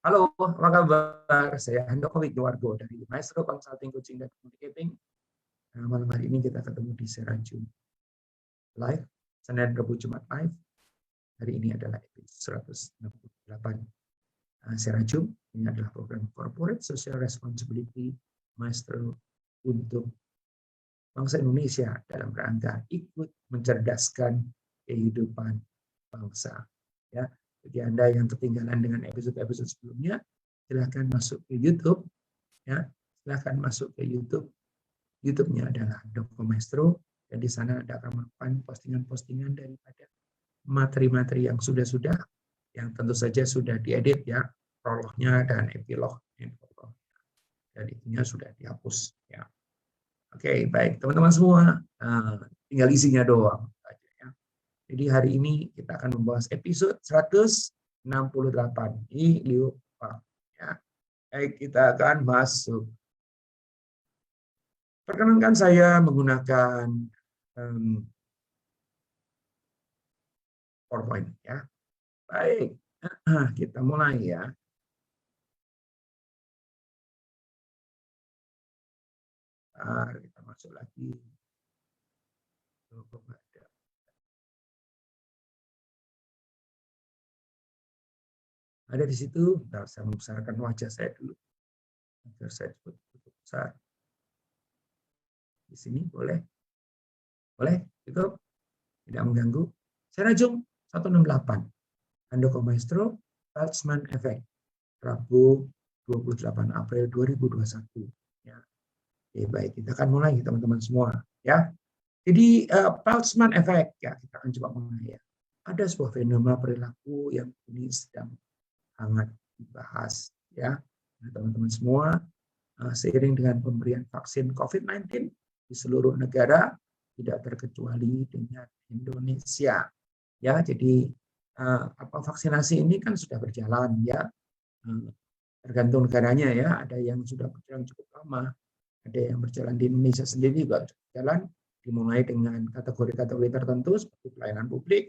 Halo, apa kabar? Saya Handoko Widowargo dari Maestro Consulting Coaching dan Communicating. Malam hari ini kita ketemu di Serajum Live, Senin, Rabu, Jumat Live. Hari ini adalah episode 168. Serajum ini adalah program Corporate Social Responsibility Maestro untuk bangsa Indonesia dalam rangka ikut mencerdaskan kehidupan bangsa. Ya, bagi Anda yang ketinggalan dengan episode-episode sebelumnya, silahkan masuk ke YouTube. Ya, silahkan masuk ke YouTube. YouTube-nya adalah Handoko Maestro, dan di sana Anda akan menemukan postingan-postingan daripada materi-materi yang sudah-sudah, yang tentu saja sudah diedit ya, prolognya dan epilog, dan itunya sudah dihapus. Ya. Oke, baik teman-teman semua, tinggal isinya doang. Jadi hari ini kita akan membahas episode 168. Ini lupa. Ya. Baik, kita akan masuk. Perkenankan saya menggunakan PowerPoint. Ya. Baik, kita mulai ya. Kita masuk lagi. Ada di situ. Bentar, saya membesarkan wajah saya dulu. Agar saya cukup besar. Di sini boleh? Boleh? Cukup? Tidak mengganggu. Serajum 168. Handoko Maestro, Peltzman Effect. Rabu 28 April 2021. Ya. Oke, baik, kita akan mulai teman-teman semua. Ya. Jadi Peltzman Effect, ya, kita akan coba mulai ya. Ada sebuah fenomena perilaku yang ini sedang hangat dibahas ya, teman-teman semua. Seiring dengan pemberian vaksin COVID-19 di seluruh negara, tidak terkecuali dengan Indonesia. Ya, jadi vaksinasi ini kan sudah berjalan ya, tergantung negaranya ya. Ada yang sudah berjalan cukup lama, ada yang berjalan di Indonesia sendiri juga berjalan, dimulai dengan kategori-kategori tertentu seperti pelayanan publik,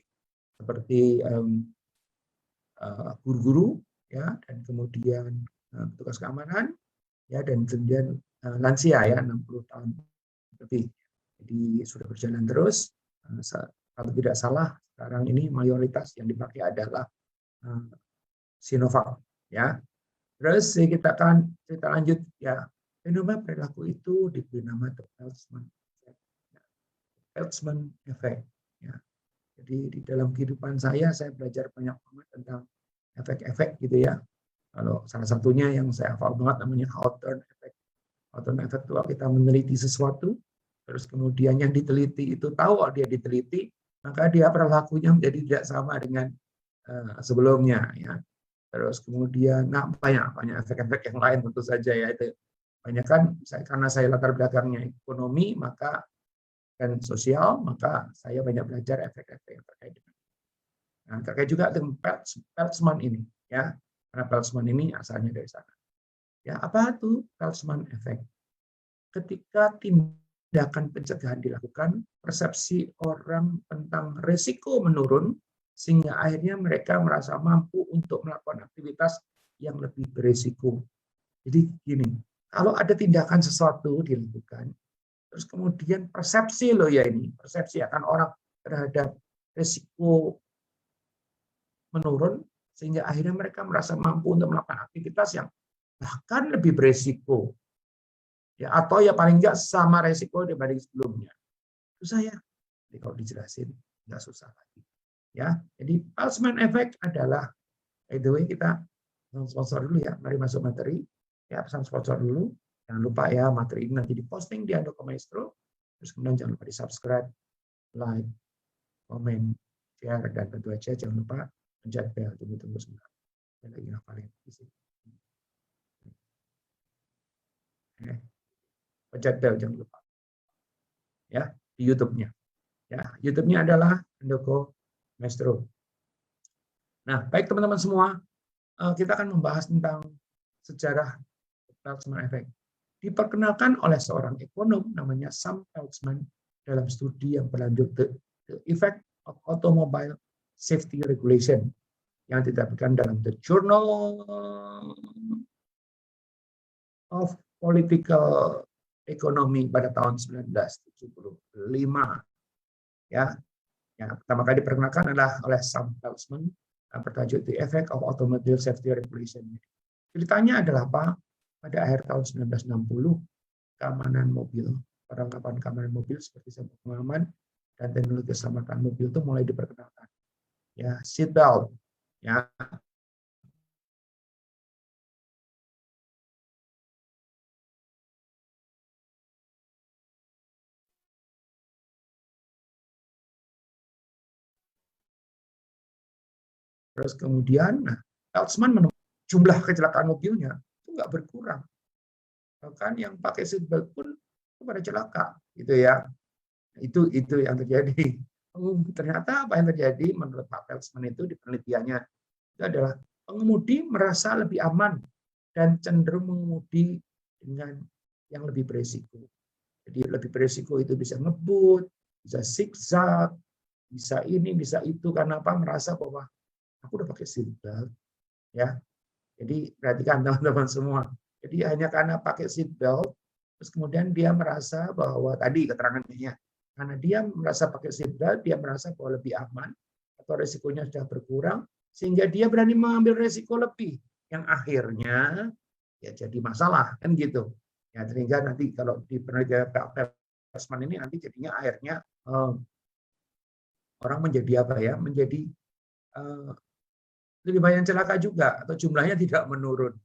seperti guru-guru ya, dan kemudian petugas keamanan ya, dan kemudian lansia ya 60 tahun lebih. Jadi sudah berjalan terus. Kalau tidak salah sekarang ini mayoritas yang dipakai adalah Sinovac ya. Terus kita lanjut ya. Fenomena perilaku itu diberi nama Peltzman Effect ya. Jadi di dalam kehidupan saya belajar banyak banget tentang efek-efek gitu ya. Kalau salah satunya yang saya hafal banget namanya Hawthorne Effect. Hawthorne Effect itu kita meneliti sesuatu, terus kemudian yang diteliti itu tahu dia diteliti, maka dia perilakunya menjadi tidak sama dengan sebelumnya ya. Terus kemudian banyak efek-efek yang lain tentu saja ya, itu banyak kan. Karena saya latar belakangnya ekonomi maka dan sosial, maka saya banyak belajar efek-efek yang terkait dengan. Nah, terkait juga dengan Peltzman ini ya, karena Peltzman ini asalnya dari sana. Ya, apa itu Peltzman Effect? Ketika tindakan pencegahan dilakukan, persepsi orang tentang risiko menurun, sehingga akhirnya mereka merasa mampu untuk melakukan aktivitas yang lebih berisiko. Jadi gini, kalau ada tindakan sesuatu dilakukan, terus kemudian persepsi persepsi akan orang terhadap risiko menurun, sehingga akhirnya mereka merasa mampu untuk melakukan aktivitas yang bahkan lebih beresiko. Ya, atau ya paling enggak sama resiko dibanding sebelumnya. Itu saya. Jadi kalau dijelasin nggak susah lagi. Ya, jadi Peltzman Effect adalah, by the way, kita sponsor dulu ya. Mari masuk materi. Ya, pesan sponsor dulu. Jangan lupa ya, materi ini nanti diposting di Handoko Maestro. Terus kemudian jangan lupa di-subscribe, like, komen, share, dan tentu aja jangan lupa pencet bel. Tunggu sebentar. Saya lagi ngapalin di sini. Pencet bel jangan lupa. Ya, di YouTube-nya. Ya, YouTube-nya adalah Handoko Maestro. Nah, baik teman-teman semua, kita akan membahas tentang sejarah Peltzman Effect. Diperkenalkan oleh seorang ekonom namanya Sam Peltzman dalam studi yang berlanjut The Effect of Automobile Safety Regulation. yang diterbitkan dalam The Journal of Political Economy pada tahun 1975. Ya, yang pertama kali diperkenalkan adalah oleh Sam Peltzman, bertajuk The Effect of Automobile Safety Regulation. Ceritanya adalah apa? Pada akhir tahun 1960, keamanan mobil, perlengkapan keamanan mobil seperti sabuk pengaman dan teknologi keselamatan mobil itu mulai diperkenalkan. Ya, seat belt, ya. Terus kemudian, Peltzman menemukan jumlah kecelakaan mobilnya itu nggak berkurang. Bahkan yang pakai seatbelt pun pada celaka, gitu ya. Itu yang terjadi. Ternyata apa yang terjadi menurut Pak Peltzman itu di penelitiannya itu adalah pengemudi merasa lebih aman dan cenderung mengemudi dengan yang lebih beresiko. Jadi lebih beresiko itu bisa ngebut, bisa zigzag, bisa ini, bisa itu, karena apa? Merasa bahwa aku udah pakai seatbelt, ya. Jadi perhatikan teman-teman semua. Jadi hanya karena pakai seatbelt, terus kemudian dia merasa bahwa tadi keterangannya, karena dia merasa pakai seatbelt, dia merasa bahwa lebih aman atau resikonya sudah berkurang, sehingga dia berani mengambil resiko lebih, yang akhirnya ya jadi masalah, kan gitu. Ya, sehingga nanti kalau di penelitian Peltzman ini nanti jadinya akhirnya orang menjadi apa ya? Menjadi lebih banyak celaka juga atau jumlahnya tidak menurun.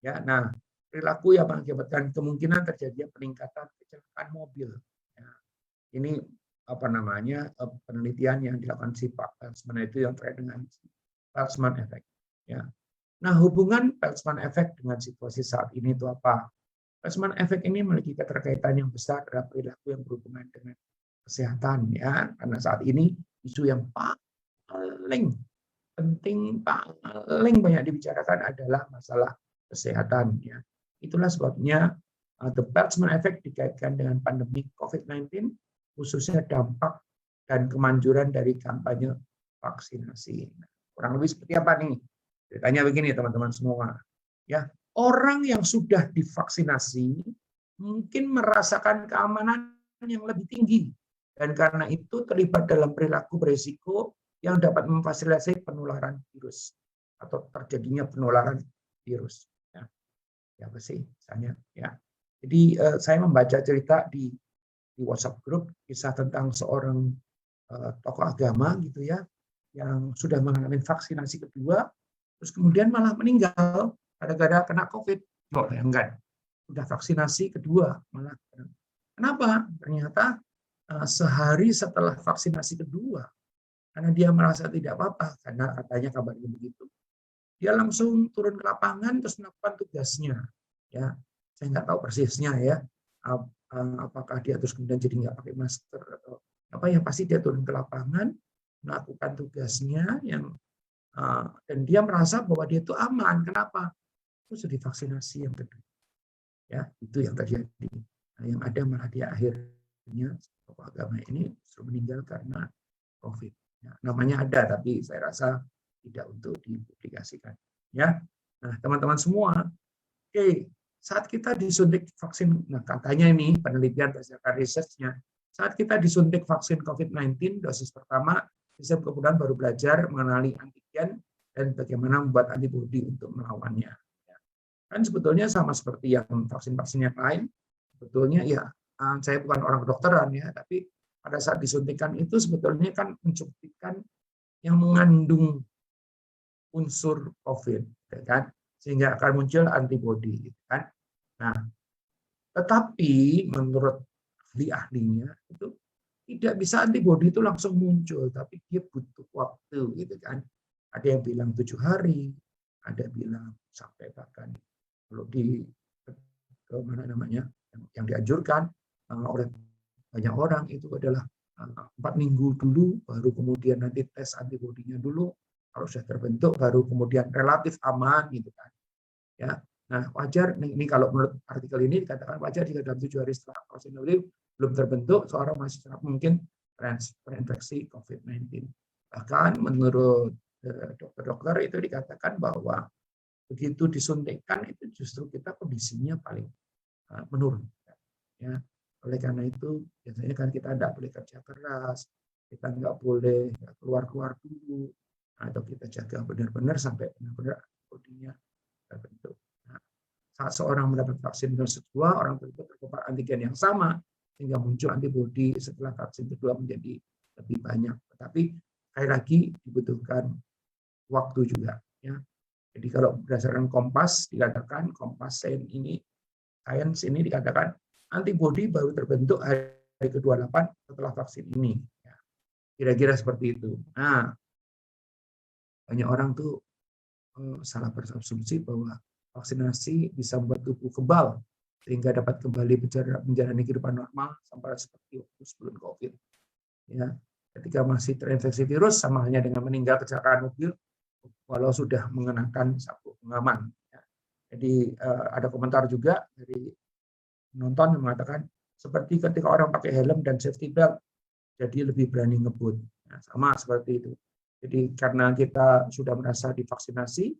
Ya, nah perilaku yang mengakibatkan kemungkinan terjadinya peningkatan kecelakaan mobil. Ya, ini apa namanya penelitian yang dilakukan si Pak Peltzman itu yang terkait dengan Peltzman Effect. Ya, nah hubungan Peltzman Effect dengan situasi saat ini itu apa? Peltzman Effect ini memiliki keterkaitan yang besar terhadap perilaku yang berhubungan dengan kesehatan, ya, karena saat ini isu yang paling penting, paling banyak dibicarakan adalah masalah kesehatan. Ya. Itulah sebabnya the Peltzman Effect dikaitkan dengan pandemi COVID-19, khususnya dampak dan kemanjuran dari kampanye vaksinasi. Nah, kurang lebih seperti apa nih? Ceritanya begini teman-teman semua. Ya, orang yang sudah divaksinasi mungkin merasakan keamanan yang lebih tinggi, dan karena itu terlibat dalam perilaku berisiko yang dapat memfasilitasi penularan virus atau terjadinya penularan virus. Ya, apa sih misalnya? Ya, jadi saya membaca cerita di WhatsApp grup kisah tentang seorang tokoh agama gitu ya, yang sudah mengalami vaksinasi kedua, terus kemudian malah meninggal gara-gara kena COVID. Oh, enggak, sudah vaksinasi kedua malah. Kenapa? Ternyata sehari setelah vaksinasi kedua, karena dia merasa tidak apa-apa, karena katanya kabarnya begitu, dia langsung turun ke lapangan terus melakukan tugasnya. Ya, saya nggak tahu persisnya ya, apakah dia terus kemudian jadi nggak pakai masker atau apa, yang pasti dia turun ke lapangan melakukan tugasnya yang dan dia merasa bahwa dia itu aman. Kenapa? Itu sudah divaksinasi yang kedua. Ya, itu yang terjadi. Nah, yang ada malah dia akhirnya tokoh agama ini justru meninggal karena COVID. Ya, namanya ada, tapi saya rasa tidak untuk dipublikasikan. Ya, nah teman-teman semua, saat kita disuntik vaksin, nah katanya ini penelitian berdasarkan risetnya, saat kita disuntik vaksin COVID-19 dosis pertama, sistem kemudian baru belajar mengenali antigen dan bagaimana membuat antibodi untuk melawannya. Kan sebetulnya sama seperti yang vaksin-vaksin yang lain, sebetulnya ya, saya bukan orang kedokteran ya, tapi pada saat disuntikan itu sebetulnya kan mensuntikan yang mengandung unsur COVID, kan, sehingga akan muncul antibodi, kan. Nah, tetapi menurut ahli-ahlinya itu tidak bisa antibodi itu langsung muncul, tapi dia butuh waktu, gitu kan. Ada yang bilang 7 hari, ada bilang sampai bahkan kalau di mana namanya yang dianjurkan oleh banyak orang itu adalah 4 minggu dulu, baru kemudian nanti tes antibodinya dulu. Kalau sudah terbentuk, baru kemudian relatif aman, gitu kan. Ya, nah wajar. Ini kalau menurut artikel ini dikatakan wajar jika dalam 7 hari setelah vaksin belum terbentuk, seorang masih sangat mungkin terinfeksi COVID-19. Bahkan menurut dokter-dokter itu dikatakan bahwa begitu disuntikkan itu justru kita kondisinya paling menurun. Ya, oleh karena itu biasanya kan kita tidak boleh kerja keras, kita nggak boleh keluar-keluar dulu, atau kita jaga benar-benar sampai benar-benar antibodinya terbentuk. Nah, saat seorang mendapat vaksin dosis 2, orang tersebut terpapar antigen yang sama, sehingga muncul antibodi setelah vaksin kedua menjadi lebih banyak. Tetapi sekali lagi dibutuhkan waktu juga. Ya. Jadi kalau berdasarkan Kompas dikatakan, Kompas Science ini dikatakan antibodi baru terbentuk hari ke-28 setelah vaksin ini. Ya. Kira-kira seperti itu. Nah, banyak orang tuh salah berasumsi bahwa vaksinasi bisa membuat tubuh kebal sehingga dapat kembali menjalani kehidupan normal sampai seperti waktu sebelum COVID. Ya, ketika masih terinfeksi virus sama halnya dengan meninggal kecelakaan mobil walau sudah mengenakan sabuk pengaman. Ya. Jadi ada komentar juga dari penonton yang mengatakan seperti ketika orang pakai helm dan safety belt jadi lebih berani ngebut. Nah, sama seperti itu. Jadi karena kita sudah merasa divaksinasi,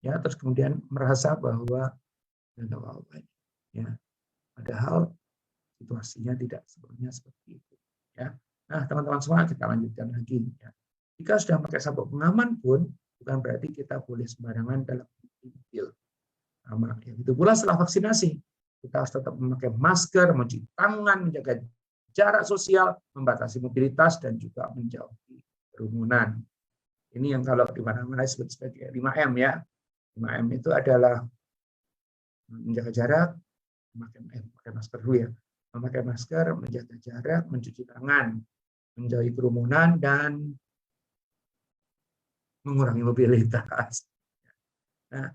ya terus kemudian merasa bahwa nggak apa-apa, ya. Padahal situasinya tidak sebenarnya seperti itu. Ya. Nah, teman-teman semua kita lanjutkan lagi. Ya. Jika sudah pakai sabuk pengaman pun bukan berarti kita boleh sembarangan dalam mobil. Sama, ya. Itu pula setelah vaksinasi kita harus tetap memakai masker, mencuci tangan, menjaga jarak sosial, membatasi mobilitas dan juga menjauhi kerumunan. Ini yang kalau di mana-mana disebut sebagai 5M ya. 5M itu adalah menjaga jarak, memakai masker dulu ya. Memakai masker, menjaga jarak, mencuci tangan, menjauhi kerumunan, dan mengurangi mobilitas. Nah,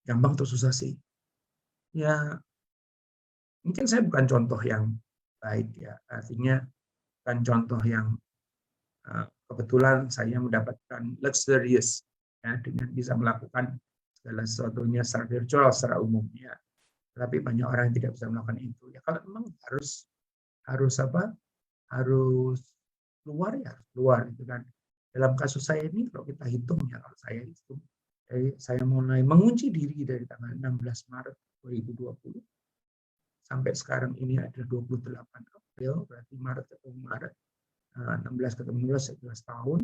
gampang atau susah sih? Ya, mungkin saya bukan contoh yang baik ya. Artinya bukan contoh yang kebetulan saya mendapatkan luxurious ya, dengan bisa melakukan segala sesuatunya secara virtual secara umum ya. Tapi banyak orang yang tidak bisa melakukan itu. Ya kalau memang harus apa? Harus keluar ya keluar gitu kan. Dalam kasus saya ini kalau kita hitung ya kalau saya hitung saya mulai mengunci diri dari tanggal 16 Maret 2020 sampai sekarang ini ada 28 April, berarti Maret ketemu Maret, 16 ketemu 16, 11 tahun,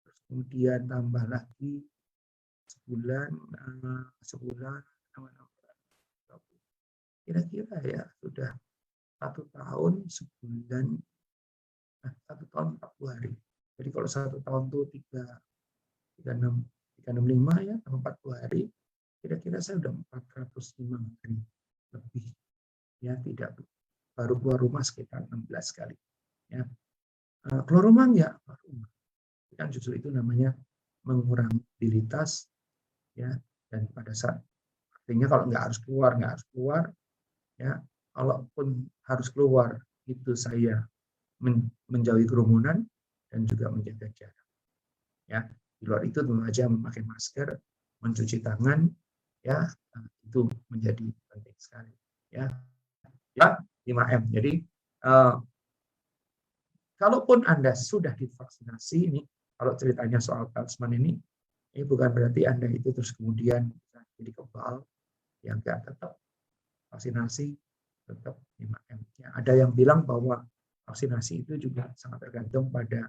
terus kemudian tambah lagi sebulan, kira-kira ya sudah 1 tahun sebulan, 1 tahun 40 hari. Jadi kalau 1 tahun itu 365 ya, 40 hari, kira-kira saya sudah 405 hari lebih. Ya tidak baru keluar rumah sekitar 16 kali. Ya. Keluar rumah ya, keluar rumah. Kan justru itu namanya mengurangi mobilitas ya, dan pada saat artinya kalau nggak harus keluar ya, kalaupun harus keluar itu saya menjauhi kerumunan dan juga menjaga jarak ya. Di luar itu tentu saja memakai masker, mencuci tangan ya, itu menjadi penting sekali ya. Ya 5M. Jadi kalaupun Anda sudah divaksinasi ini, kalau ceritanya soal talisman ini bukan berarti Anda itu terus kemudian jadi kebal, yang enggak, tetap vaksinasi, tetap 5M. Ya, ada yang bilang bahwa vaksinasi itu juga sangat tergantung pada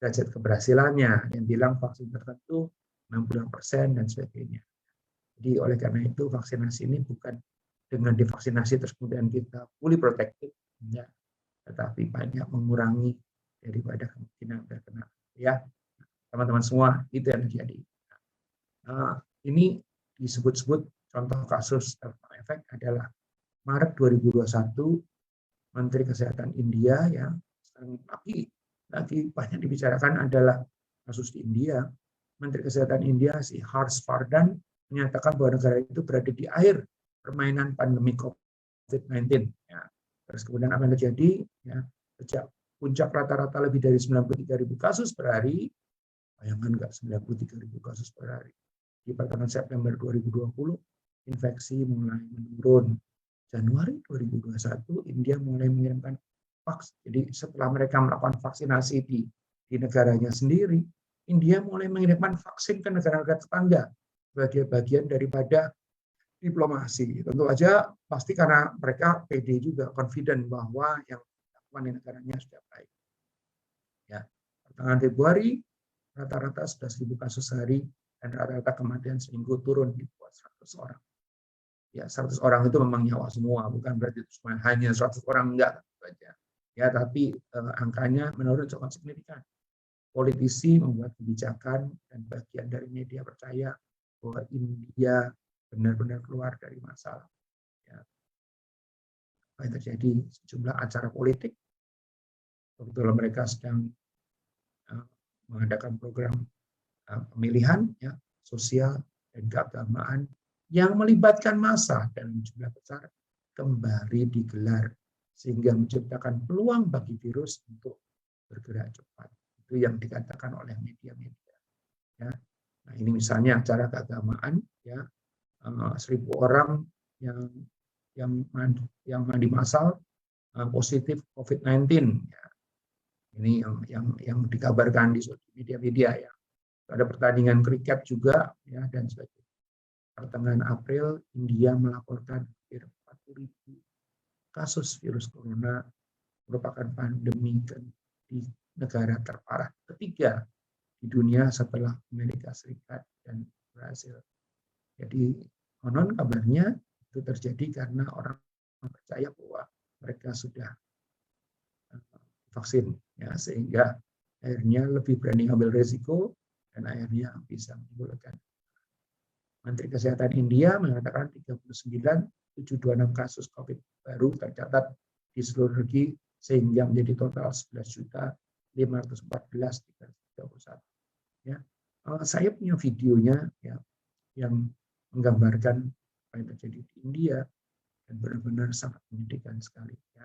derajat keberhasilannya, yang bilang vaksin tertentu 60% dan sebagainya. Jadi oleh karena itu vaksinasi ini bukan dengan divaksinasi terus kemudian kita fully protected, ya, tetapi banyak mengurangi daripada kemungkinan terkena. Ya, teman-teman semua itu yang terjadi. Ini disebut-sebut contoh kasus efek adalah Maret 2021 Menteri Kesehatan India yang lagi banyak dibicarakan adalah kasus di India. Menteri Kesehatan India si Harsh Vardhan menyatakan bahwa negara itu berada di akhir permainan pandemi COVID-19. Ya. Terus kemudian apa yang terjadi? Ya, sejak puncak rata-rata lebih dari 93.000 kasus per hari, bayangkan nggak 93.000 kasus per hari. Di pertengahan September 2020, infeksi mulai menurun. Januari 2021, India mulai mengirimkan Jadi setelah mereka melakukan vaksinasi di negaranya sendiri, India mulai mengirimkan vaksin ke negara-negara tetangga sebagai bagian daripada diplomasi. Tentu saja pasti karena mereka PD juga, confident bahwa yang dilakukan di negaranya sudah baik. Ya, pertengahan Februari rata-rata sudah 1.000 kasus sehari dan rata-rata kematian seminggu turun di bawah 100 orang. Ya, 100 orang itu memang nyawa semua, bukan berarti itu cuma hanya 100 orang, enggak saja. Ya, tapi angkanya menurun sangat signifikan. Politisi membuat kebijakan dan bagian dari media percaya bahwa India benar-benar keluar dari masalah. Ya. Apa yang terjadi? Sejumlah acara politik, kebetulan mereka sedang mengadakan program pemilihan ya, sosial dan keagamaan yang melibatkan massa dan jumlah besar kembali digelar sehingga menciptakan peluang bagi virus untuk bergerak cepat. Itu yang dikatakan oleh media-media. Ya. Nah, ini misalnya acara keagamaan ya, 1.000 orang yang mandi massal positif COVID-19. Ya. Ini yang dikabarkan di media-media ya. Ada pertandingan kriket juga ya dan sebagainya. Pertengahan April India melaporkan hampir 40.000 kasus virus corona, merupakan pandemi di negara terparah ketiga di dunia setelah Amerika Serikat dan Brasil. Jadi konon kabarnya itu terjadi karena orang percaya bahwa mereka sudah vaksin, ya, sehingga akhirnya lebih berani ambil resiko dan akhirnya bisa menimbulkan. Menteri Kesehatan India mengatakan 39.726 kasus COVID baru tercatat di seluruh negeri sehingga menjadi total 11.514.331. Ya, saya punya videonya ya, yang menggambarkan apa yang terjadi di India dan benar-benar sangat menyedihkan sekali. Ya.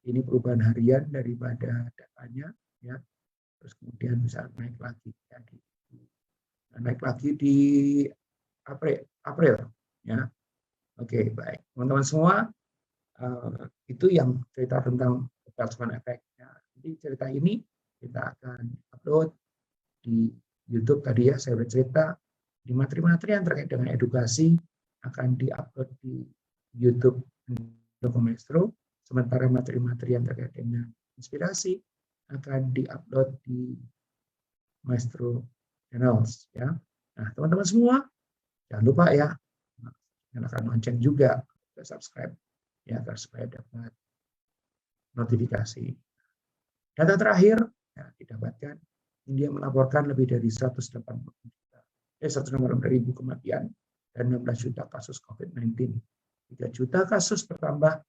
Ini perubahan harian daripada datanya, ya, terus kemudian bisa naik lagi, ya, naik lagi di April, ya. Oke, baik, teman-teman semua, itu yang cerita tentang Boltzmann effect. Ya. Jadi cerita ini kita akan upload di YouTube tadi ya, saya bercerita di materi-materi yang terkait dengan edukasi akan diupload di YouTube Maestro, sementara materi-materi yang terkait dengan inspirasi akan diupload di Maestro Channels ya. Nah, teman-teman semua jangan lupa ya nyalakan lonceng juga, subscribe ya agar supaya dapat notifikasi. Data terakhir ya, didapatkan India melaporkan lebih dari 180.000 kematian dan 16 juta kasus COVID-19. 3 juta kasus bertambah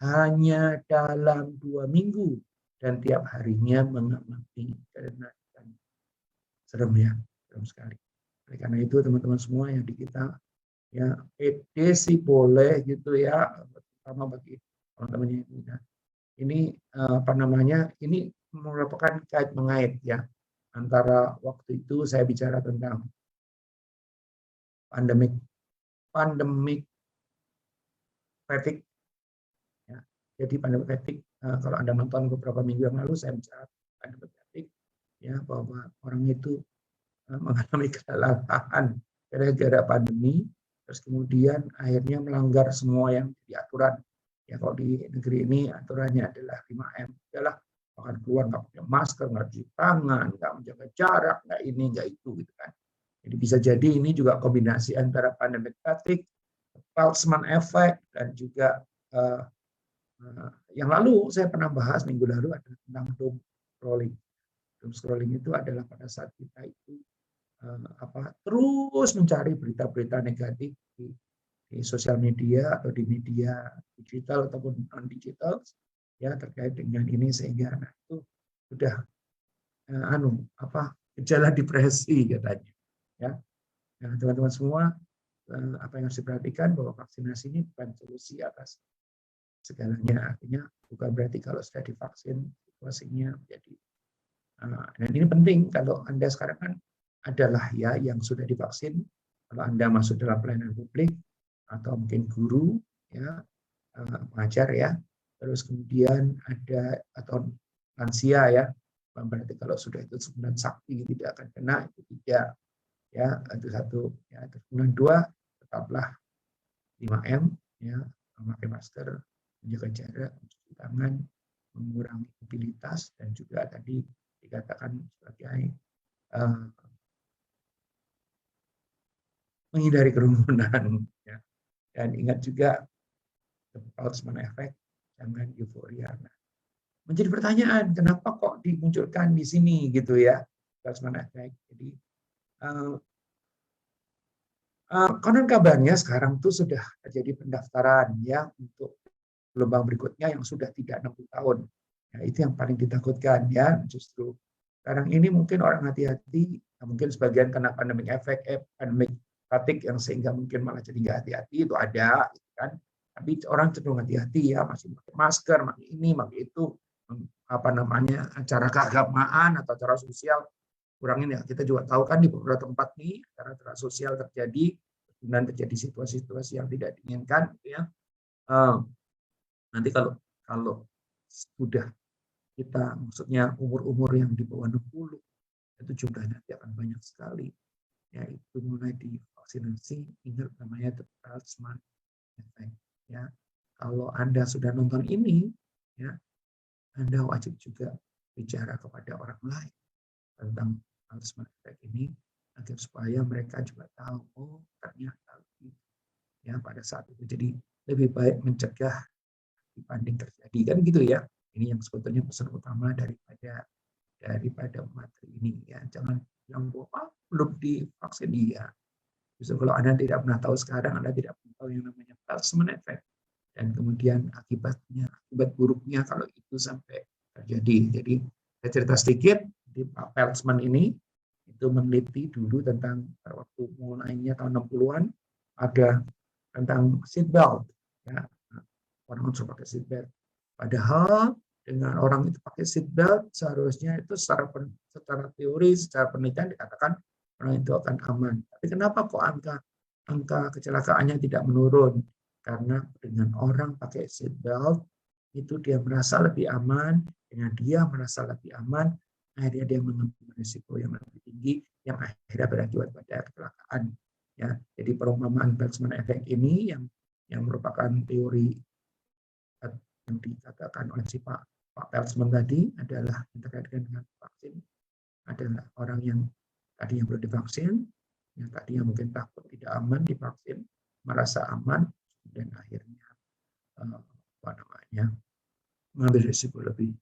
hanya dalam 2 minggu dan tiap harinya mengalami kenaikan. Serem ya, serem sekali. Oleh karena itu teman-teman semua yang di kita ya PD sih boleh gitu ya, terutama bagi teman-teman yang punya. Ini apa namanya? Ini merupakan kait mengait ya antara waktu itu saya bicara tentang pandemik fatigue. Ya. Jadi pandemik fatigue, kalau Anda nonton beberapa minggu yang lalu saya bicara pandemik fatigue, ya, bahwa orang itu mengalami kelelahan gara-gara pandemi, terus kemudian akhirnya melanggar semua yang diaturan. Ya, kalau di negeri ini aturannya adalah 5M, adalah makan keluar nggak pakai masker, nggak cuci tangan, nggak menjaga jarak, nggak ini, nggak itu, gitu kan. Jadi bisa jadi ini juga kombinasi antara pandemic fatigue, Boltzmann effect, dan juga yang lalu saya pernah bahas minggu lalu adalah tentang doom scrolling. Doom scrolling itu adalah pada saat kita itu terus mencari berita-berita negatif di sosial media atau di media digital ataupun non digital ya terkait dengan ini sehingga anak itu sudah gejala depresi katanya ya. Nah, teman-teman semua apa yang harus diperhatikan bahwa vaksinasi ini bukan solusi atas segalanya, artinya bukan berarti kalau sudah divaksin situasinya menjadi dan ini penting kalau Anda sekarang kan adalah ya yang sudah divaksin, kalau Anda masuk dalam pelayanan publik atau mungkin guru ya, pengajar ya, terus kemudian ada atau lansia ya, berarti kalau sudah itu 9 sakti tidak akan kena, itu 3 ya, itu 1 ya. Terus kemudian 2, tetaplah 5M ya, memakai masker, menjaga jarak, mencuci tangan, mengurangi mobilitas, dan juga tadi dikatakan sebagai menghindari kerumunan ya. Dan ingat juga Boltzmann effect, jangan euforia. Nah, menjadi pertanyaan, kenapa kok dimunculkan di sini gitu ya, Boltzmann effect. Jadi konon kabarnya sekarang tuh sudah terjadi pendaftaran ya untuk gelombang berikutnya yang sudah tidak 60 tahun. Nah, itu yang paling ditakutkan ya, justru. Sekarang ini mungkin orang hati-hati, mungkin sebagian kena pandemic effect, pandemic fatigue yang sehingga mungkin malah jadi nggak hati-hati, itu ada, gitu kan. Tapi orang cenderung hati-hati ya, masih pakai masker, pakai ini, pakai itu, apa namanya, acara keagamaan atau acara sosial, kurangin ya. Kita juga tahu kan di beberapa tempat nih, acara sosial terjadi, dan terjadi situasi-situasi yang tidak diinginkan, gitu ya. Nanti kalau sudah kita, maksudnya umur-umur yang di bawah 60, itu jumlahnya nanti akan banyak sekali. Yaitu mulai divaksinasi, ingat namanya the Boltzmann effect. Ya, kalau Anda sudah nonton ini, ya, Anda wajib juga bicara kepada orang lain tentang Boltzmann effect ini, agar supaya mereka juga tahu, oh ternyata ya pada saat itu. Jadi lebih baik mencegah dibanding terjadi, kan gitu ya. Ini yang sebetulnya pesan utama daripada materi ini ya. Jangan yang belum divaksin dia. Justru kalau Anda tidak pernah tahu sekarang, Anda tidak pernah tahu yang namanya Boltzmann effect, dan kemudian akibat buruknya kalau itu sampai terjadi. Jadi saya cerita sedikit, di Pak Boltzmann ini itu meneliti dulu tentang waktu mulainya tahun 60-an ada tentang seat belt ya. Orang sudah pakai seat belt. Padahal dengan orang itu pakai seat belt, seharusnya itu secara teori, secara penelitian dikatakan orang itu akan aman. Tapi kenapa kok angka kecelakaannya tidak menurun? Karena dengan orang pakai seat belt, itu dia merasa lebih aman, dengan dia merasa lebih aman, akhirnya dia mengambil risiko yang lebih tinggi, yang akhirnya berakibat pada kecelakaan. Ya, jadi perumpamaan Boltzmann effect ini yang merupakan teori yang dikatakan oleh si Pak Boltzmann tadi adalah terkait dengan vaksin, adalah orang yang tadi yang belum divaksin, yang tadi yang mungkin takut tidak aman divaksin, merasa aman, dan akhirnya mengambil risiko lebih,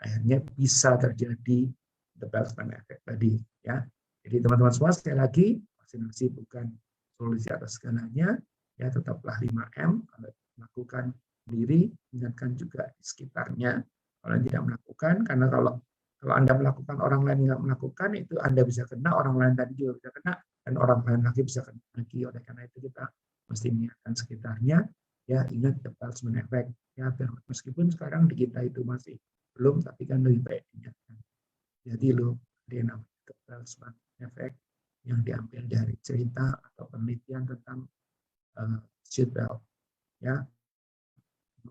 akhirnya bisa terjadi the Boltzmann effect tadi ya. Jadi teman-teman semua, sekali lagi, vaksinasi bukan solusi atas segalanya ya, tetaplah 5M, kalau melakukan diri, ingatkan juga di sekitarnya kalau tidak melakukan, karena kalau Anda melakukan, orang lain nggak melakukan, itu Anda bisa kena, orang lain tadi juga bisa kena, dan orang lain lagi bisa kena lagi. Oleh karena itu kita mesti mengingatkan sekitarnya ya, ingat the Boltzmann effect ya, meskipun sekarang di kita itu masih belum, tapi kan lebih baik diingatkan. Jadi dia namanya the Boltzmann effect yang diambil dari cerita atau penelitian tentang seatbelt ya.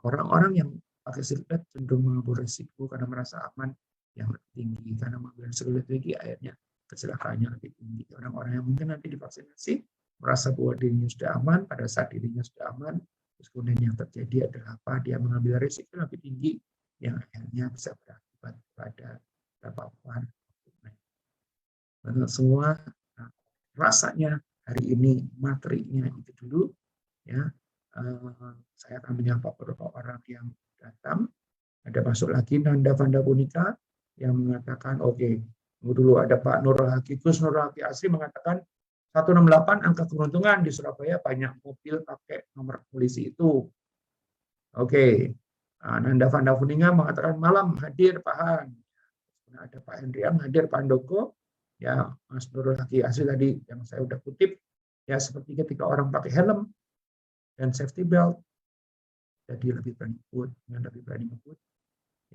Orang-orang yang pakai seatbelt cenderung mengambil risiko karena merasa aman yang lebih tinggi, karena mengambil risiko lebih tinggi, akhirnya kecelakaannya lebih tinggi. Orang-orang yang mungkin nanti divaksinasi merasa bahwa dirinya sudah aman, pada saat dirinya sudah aman, terus kemudian yang terjadi adalah apa? Dia mengambil risiko lebih tinggi yang akhirnya bisa berakibat pada terpapar. Semua rasanya hari ini materinya itu dulu ya. Saya akan menyapa beberapa orang yang datang. Ada masuk lagi Nanda Vanda Punika yang mengatakan, oke, dulu ada Pak Nurul Haki, Gus Nurul Haki Asri mengatakan 168 angka keberuntungan di Surabaya, banyak mobil pakai nomor polisi itu. Oke, Nanda Vanda Punika mengatakan malam hadir Pak Han. Ada Pak Hendriang hadir, Pak Andoko, ya Mas Nurul Haki Asri tadi yang saya udah kutip, ya seperti ketika orang pakai helm dan safety belt, jadi lebih berani ngebut, dengan lebih berani ngebut,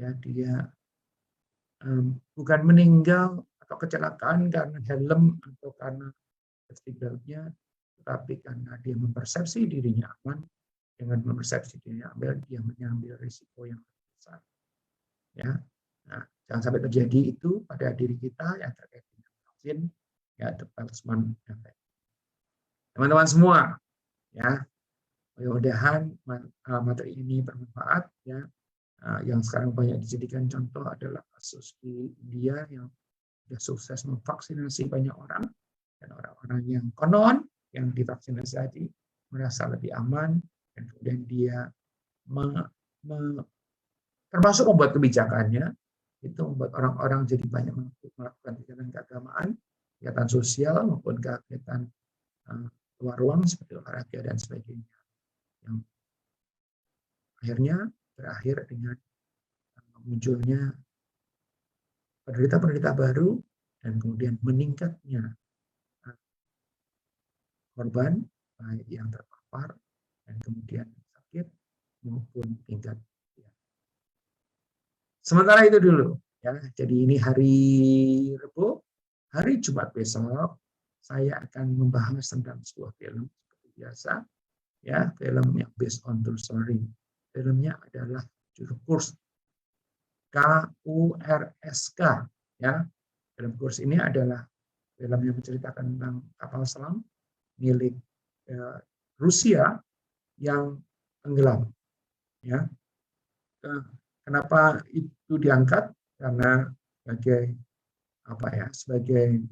ya dia bukan meninggal atau kecelakaan karena helm atau karena safety beltnya, tetapi karena dia mempersepsi dirinya aman, dengan mempersepsi dia mengambil risiko yang besar. Ya, nah, jangan sampai terjadi itu pada diri kita yang terkait dengan vaksin, ya, the Peltzman effect. Teman-teman semua, ya, mudah-mudahan materi ini bermanfaat, ya. Yang sekarang banyak dijadikan contoh adalah kasus di India yang sudah sukses memvaksinasi banyak orang, dan orang-orang yang konon yang divaksinasi tadi merasa lebih aman, dan kemudian dia termasuk membuat kebijakannya itu membuat orang-orang jadi banyak melakukan kegiatan keagamaan, kegiatan sosial maupun kegiatan luar ruang seperti olahraga dan sebagainya, yang akhirnya berakhir dengan munculnya penderita-penderita baru dan kemudian meningkatnya korban baik yang terpapar dan kemudian sakit maupun tingkat. Sementara itu dulu, ya. Jadi ini hari Rabu, hari Jumat besok saya akan membahas tentang sebuah film seperti biasa, ya, film yang based on true story. Filmnya adalah judul Kursk, KURSK, ya. Film Kursk ini adalah film yang menceritakan tentang kapal selam milik Rusia yang tenggelam, ya. Kenapa itu diangkat? Karena sebagai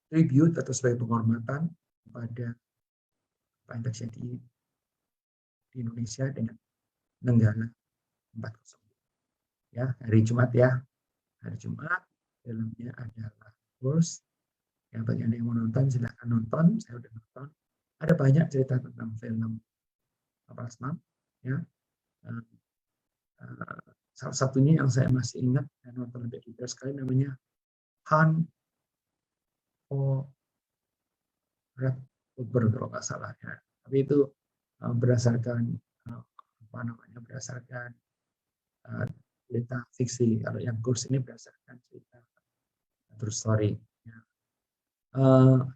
tribute atau sebagai penghormatan kepada apa yang terjadi di Indonesia dengan Nenggala 40. Ya, hari Jumat, ya. Hari Jumat, filmnya adalah Kursk. Yang bagi Anda yang mau nonton, silahkan nonton. Saya udah nonton. Ada banyak cerita tentang film kapal selam, ya. Salah satunya yang saya masih ingat dan nonton lebih detail sekali namanya Han O Red October kalau nggak salah, ya. Tapi itu berdasarkan berdasarkan cerita fiksi. Kalau yang Kursk ini berdasarkan cerita true story, ya.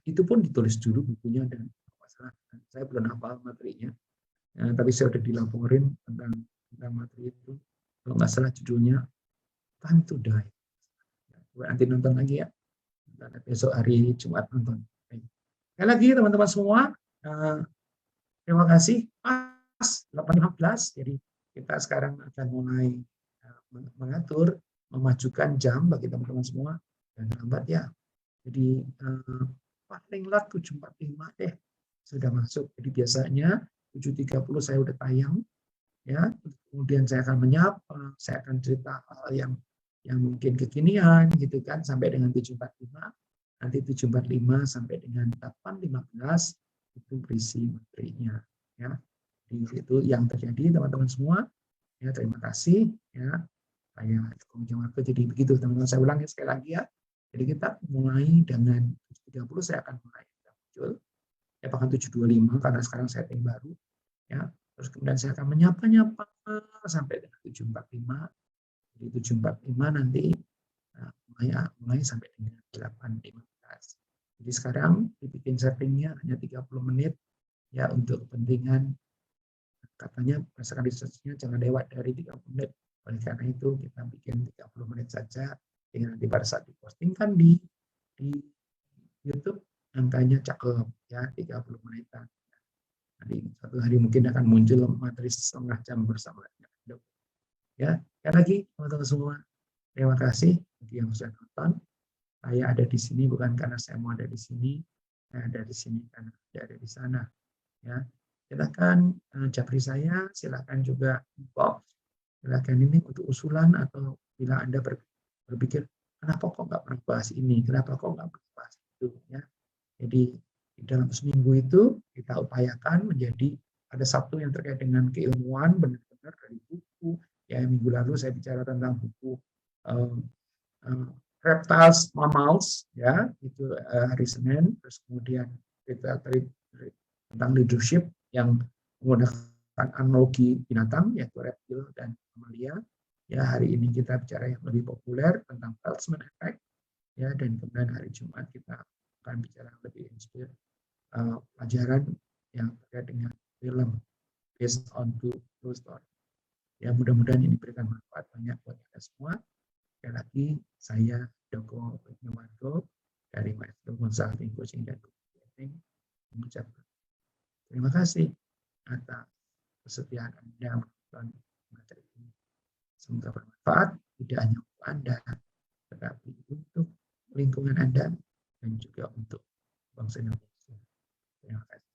Itu pun ditulis dulu bukunya dan masalah saya belum hafal materinya, ya, tapi saya udah dilaporin tentang materi itu. Kalau nggak salah judulnya Time to Die. Nanti nonton lagi, ya. Besok hari Jumat nonton. Sekali lagi teman-teman semua, terima kasih. Pas 8.15, jadi kita sekarang akan mulai mengatur, memajukan jam bagi teman-teman semua. Dan lambat, ya. Jadi paling lat 7.45 deh sudah masuk. Jadi biasanya 7.30 saya udah tayang, ya. Kemudian saya akan menyapa, saya akan cerita hal yang mungkin kekinian gitu kan sampai dengan 7.45. Nanti 7.45 sampai dengan 8.15 itu berisi materinya, ya. Jadi itu yang terjadi teman-teman semua. Ya, terima kasih, ya. Saya jadi begitu teman-teman. Saya ulangi sekali lagi, ya. Jadi kita mulai dengan 7.30 saya akan mulai muncul. Ya, bahkan 7.25 karena sekarang setting baru, ya. Terus kemudian saya akan menyapa-nyapa sampai dengan 7.45. Jadi 7.45 nanti mulai sampai dengan 8.15. Jadi sekarang dibikin settingnya hanya 30 menit, ya, untuk kepentingan katanya berdasarkan research-nya jangan lewat dari 30 menit. Oleh karena itu kita bikin 30 menit saja, sehingga nanti pada saat dipostingkan di YouTube angkanya cakep, ya, 30 menitan. Nanti suatu hari mungkin akan muncul materi setengah jam bersama. Ya, sekali lagi teman-teman semua, terima kasih bagi yang sudah nonton. Saya ada di sini bukan karena saya mau ada di sini, saya ada di sini karena saya ada di sana. Ya, silakan japri saya, silakan juga inbox, silakan ini untuk usulan atau bila Anda berpikir kenapa kok nggak pernah bahas ini, kenapa kok nggak pernah bahas itu, ya. Jadi di dalam seminggu itu kita upayakan menjadi ada satu yang terkait dengan keilmuan benar-benar dari buku. Ya, minggu lalu saya bicara tentang buku Reptiles, Mammals, ya, itu hari Senin. Terus kemudian kita tentang leadership yang menggunakan analogi binatang yaitu reptil dan mamalia. Ya, hari ini kita bicara yang lebih populer tentang Peltzman effect, ya, dan kemudian hari Jumat kita akan bicara lebih inspirasi pelajaran yang terkait dengan film based on true story. Ya, mudah-mudahan ini berikan manfaat banyak buat kita semua. Sekali lagi, saya Joko Wisnuwarto dari Maestro Consulting Coaching dan Consulting mengucapkan terima kasih atas kesetiaan Anda menonton materi ini. Semoga bermanfaat tidak hanya untuk Anda, tetapi untuk lingkungan Anda dan juga untuk bangsa Indonesia. Terima kasih.